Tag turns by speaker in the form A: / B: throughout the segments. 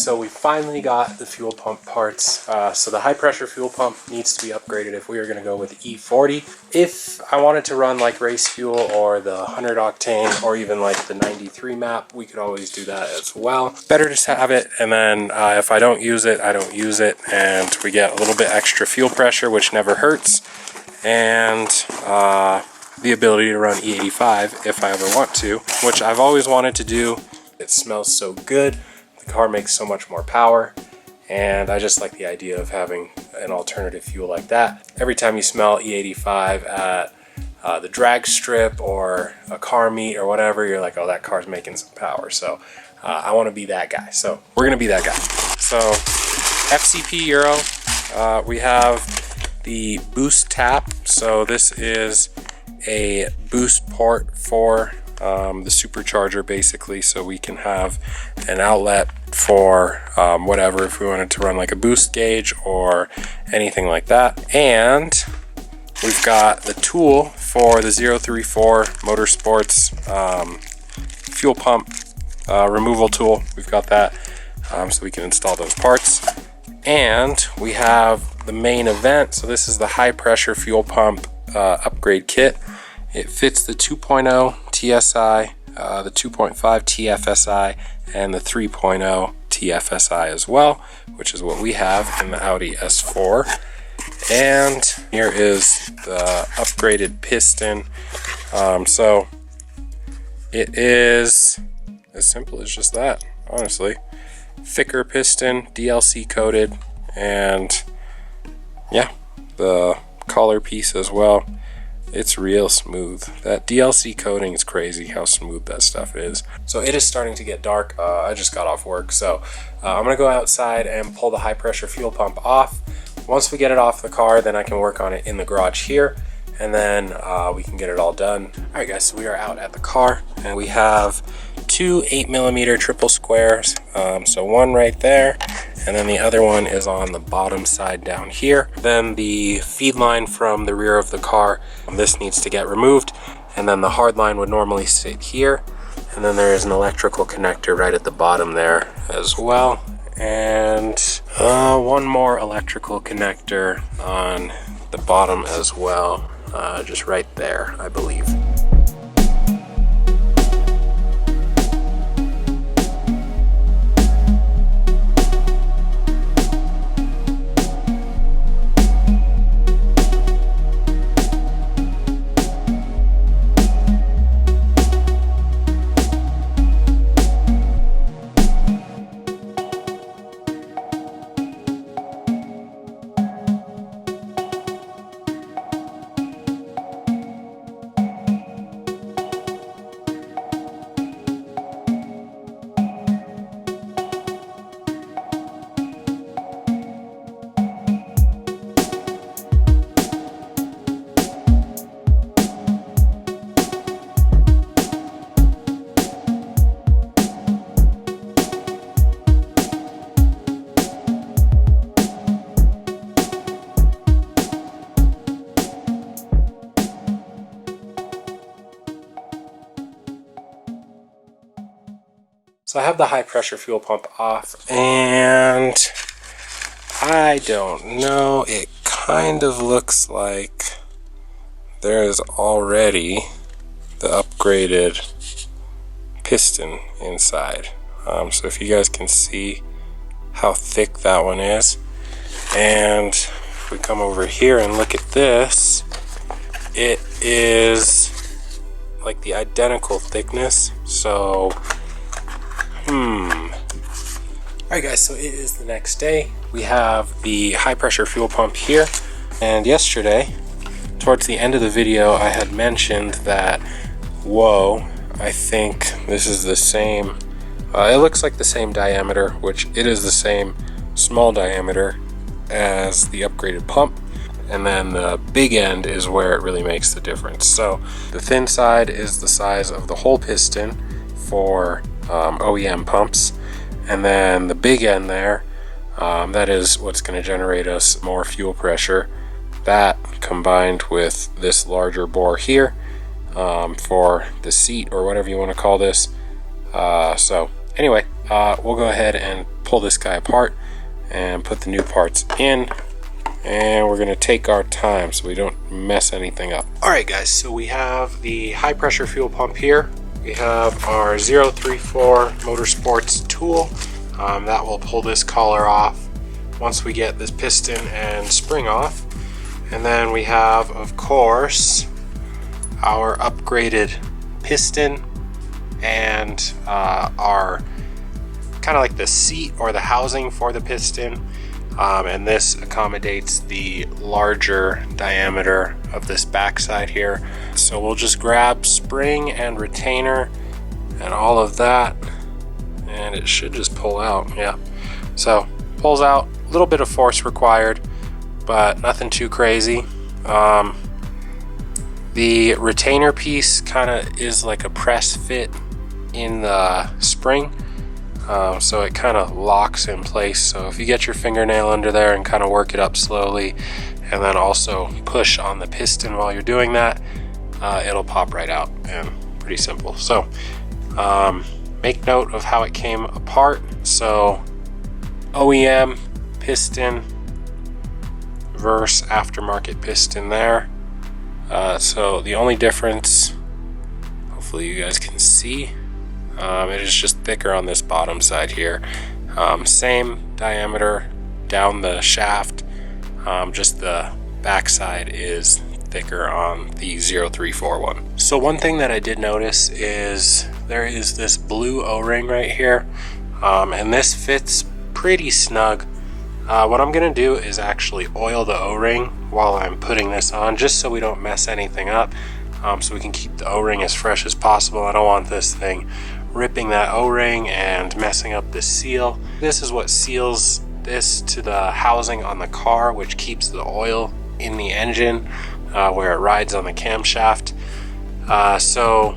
A: so we finally got the fuel pump parts. So the high pressure fuel pump needs to be upgraded if we are going to go with E40. If I wanted to run like race fuel or the 100 octane or even like the 93 map, we could always do that as well. Better just have it, and then if I don't use it, I don't use it, and we get a little bit extra fuel pressure, which never hurts, and the ability to run E85 if I ever want to, which I've always wanted to do. It smells so good. The car makes so much more power, and I just like the idea of having an alternative fuel like that. Every time you smell E85 at the drag strip or a car meet or whatever, you're like, oh, that car's making some power. So I want to be that guy. So we're gonna be that guy. So FCP Euro, we have the boost tap. So this is a boost port for the supercharger, basically, so we can have an outlet for whatever, if we wanted to run like a boost gauge or anything like that. And we've got the tool for the 034 Motorsports fuel pump removal tool. We've got that, so we can install those parts. And we have the main event. So this is the high pressure fuel pump upgrade kit. It fits the 2.0 TSI, the 2.5 TFSI, and the 3.0 TFSI as well, which is what we have in the Audi S4. And here is the upgraded piston. So it is as simple as just that, honestly. Thicker piston, DLC coated, and yeah, the collar piece as well. It's real smooth. That DLC coating is crazy how smooth that stuff is. So it is starting to get dark. I just got off work, so I'm gonna go outside and pull the high pressure fuel pump off. Once we get it off the car, then I can work on it in the garage here, and then we can get it all done. All right, guys, so we are out at the car, and we have two 8mm triple squares. So one right there, and then the other one is on the bottom side down here. Then the feed line from the rear of the car, this needs to get removed, and then the hard line would normally sit here, and then there is an electrical connector right at the bottom there as well, and one more electrical connector on the bottom as well, just right there, I believe. So I have the high pressure fuel pump off, and I don't know, it kind of looks like there is already the upgraded piston inside. So if you guys can see how thick that one is, and if we come over here and look at this, it is like the identical thickness. So alright guys, so it is the next day. We have the high pressure fuel pump here, and yesterday towards the end of the video I had mentioned that, whoa, I think this is the same, it looks like the same diameter, which it is the same small diameter as the upgraded pump, and then the big end is where it really makes the difference. So the thin side is the size of the whole piston for OEM pumps, and then the big end there, that is what's going to generate us more fuel pressure. That combined with this larger bore here for the seat or whatever you want to call this. So anyway, we'll go ahead and pull this guy apart and put the new parts in, and we're gonna take our time so we don't mess anything up. All right guys, so we have the high pressure fuel pump here. We have our 034 Motorsports tool that will pull this collar off once we get this piston and spring off. And then we have, of course, our upgraded piston and our kind of like the seat or the housing for the piston, and this accommodates the larger diameter of this backside here. So we'll just grab spring and retainer and all of that, and it should just pull out. Yeah, so pulls out, a little bit of force required, but nothing too crazy. The retainer piece kind of is like a press fit in the spring, so it kind of locks in place. So if you get your fingernail under there and kind of work it up slowly, and then also push on the piston while you're doing that, it'll pop right out, and pretty simple. So make note of how it came apart. So OEM piston versus aftermarket piston there. So the only difference, hopefully you guys can see, it is just thicker on this bottom side here. Same diameter down the shaft, just the back side is thicker on the 034 one. So one thing that I did notice is there is this blue O-ring right here, and this fits pretty snug. What I'm gonna do is actually oil the O-ring while I'm putting this on, just so we don't mess anything up, so we can keep the O-ring as fresh as possible. I don't want this thing ripping that O-ring and messing up the seal. This is what seals this to the housing on the car, which keeps the oil in the engine where it rides on the camshaft. So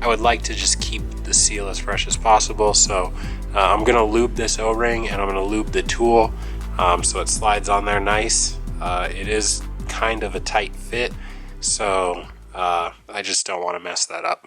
A: I would like to just keep the seal as fresh as possible. So I'm gonna lube this O-ring, and I'm gonna lube the tool so it slides on there nice. It is kind of a tight fit, so I just don't want to mess that up.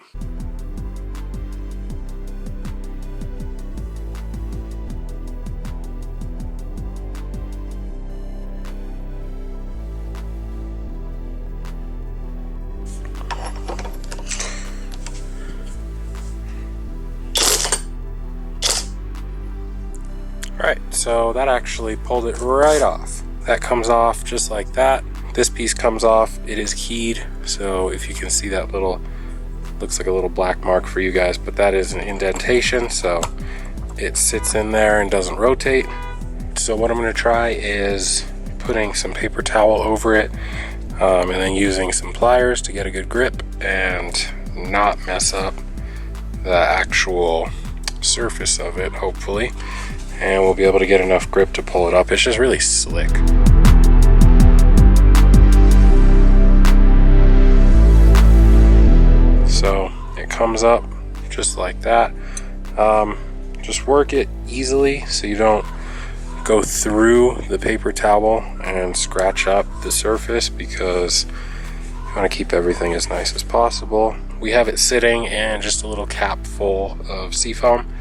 A: Alright, so that actually pulled it right off. That comes off just like that. This piece comes off. It is keyed, so if you can see that little, looks like a little black mark for you guys, but that is an indentation, so it sits in there and doesn't rotate. So what I'm going to try is putting some paper towel over it, and then using some pliers to get a good grip and not mess up the actual surface of it, hopefully. And we'll be able to get enough grip to pull it up. It's just really slick. So it comes up just like that. Just work it easily so you don't go through the paper towel and scratch up the surface, because you want to keep everything as nice as possible. We have it sitting in just a little cap full of seafoam,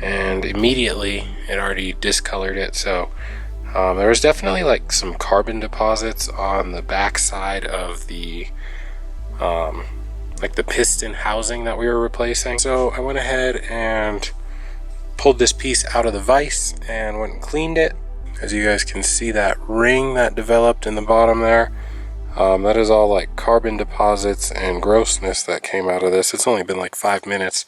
A: and immediately it already discolored it. So there was definitely like some carbon deposits on the back side of the like the piston housing that we were replacing. So I went ahead and pulled this piece out of the vise and went and cleaned it. As you guys can see, that ring that developed in the bottom there, that is all like carbon deposits and grossness that came out of this. It's only been like 5 minutes.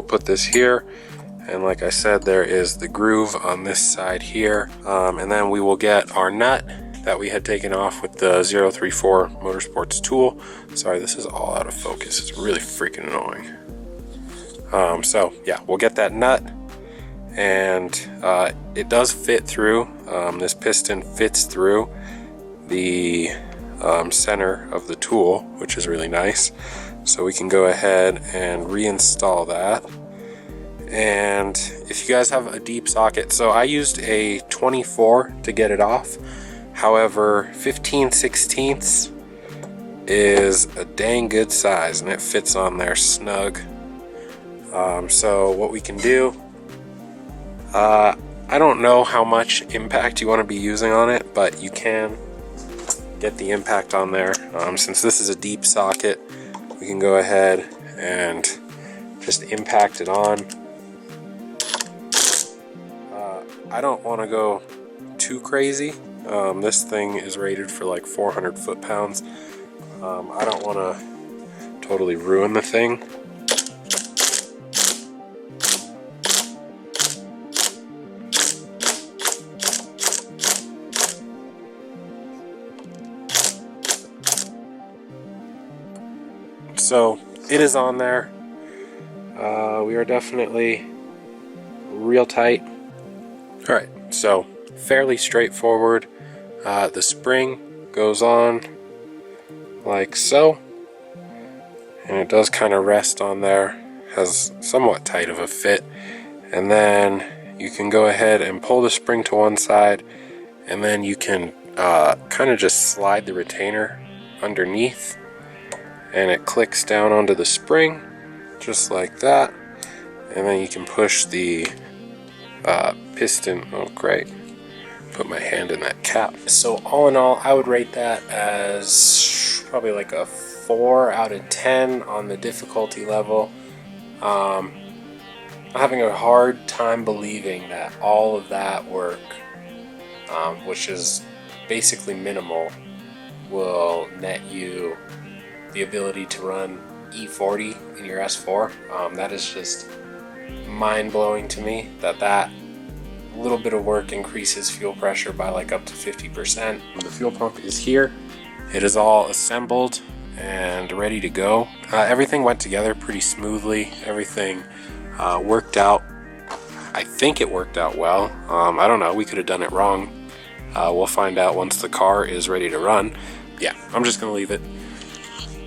A: Put this here, And like I said, there is the groove on this side here. And then we will get our nut that we had taken off with the 034 Motorsports tool. Sorry, this is all out of focus. It's really freaking annoying. So yeah, we'll get that nut, and it does fit through. This piston fits through the center of the tool, which is really nice. So we can go ahead and reinstall that. And if you guys have a deep socket, so I used a 24 to get it off. However, 15/16 is a dang good size, and it fits on there snug. So what we can do, I don't know how much impact you want to be using on it, but you can get the impact on there. Since this is a deep socket, we can go ahead and just impact it on. I don't want to go too crazy. This thing is rated for like 400 foot-pounds. I don't want to totally ruin the thing. So it is on there. We are definitely real tight. All right, so fairly straightforward. The spring goes on like so, and it does kind of rest on there, has somewhat tight of a fit, and then you can go ahead and pull the spring to one side, and then you can kind of just slide the retainer underneath, and it clicks down onto the spring just like that, and then you can push the piston. Oh great, put my hand in that cap. So all in all, I would rate that as probably like a 4 out of 10 on the difficulty level. I'm having a hard time believing that all of that work, which is basically minimal, will net you the ability to run E40 in your S4. That is just mind-blowing to me, that little bit of work increases fuel pressure by like up to 50%. The fuel pump is here. It is all assembled and ready to go. Everything went together pretty smoothly. Everything worked out. I think it worked out well. I don't know, we could have done it wrong. We'll find out once the car is ready to run. Yeah, I'm just gonna leave it.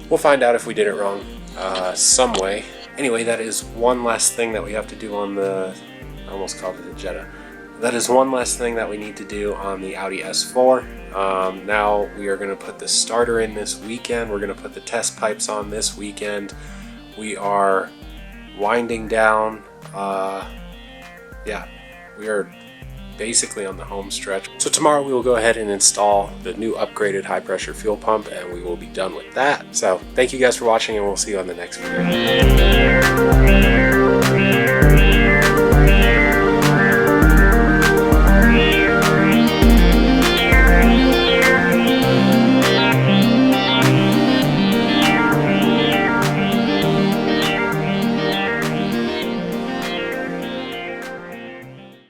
A: We'll find out if we did it wrong some way. Anyway, that is one less thing that we have to do on the, I almost called it a Jetta. That is one less thing that we need to do on the Audi S4. Now we are going to put the starter in this weekend. We're going to put the test pipes on this weekend. We are winding down. Yeah, we are basically on the home stretch. So tomorrow we will go ahead and install the new upgraded high pressure fuel pump, and we will be done with that. So thank you guys for watching, and we'll see you on the next video.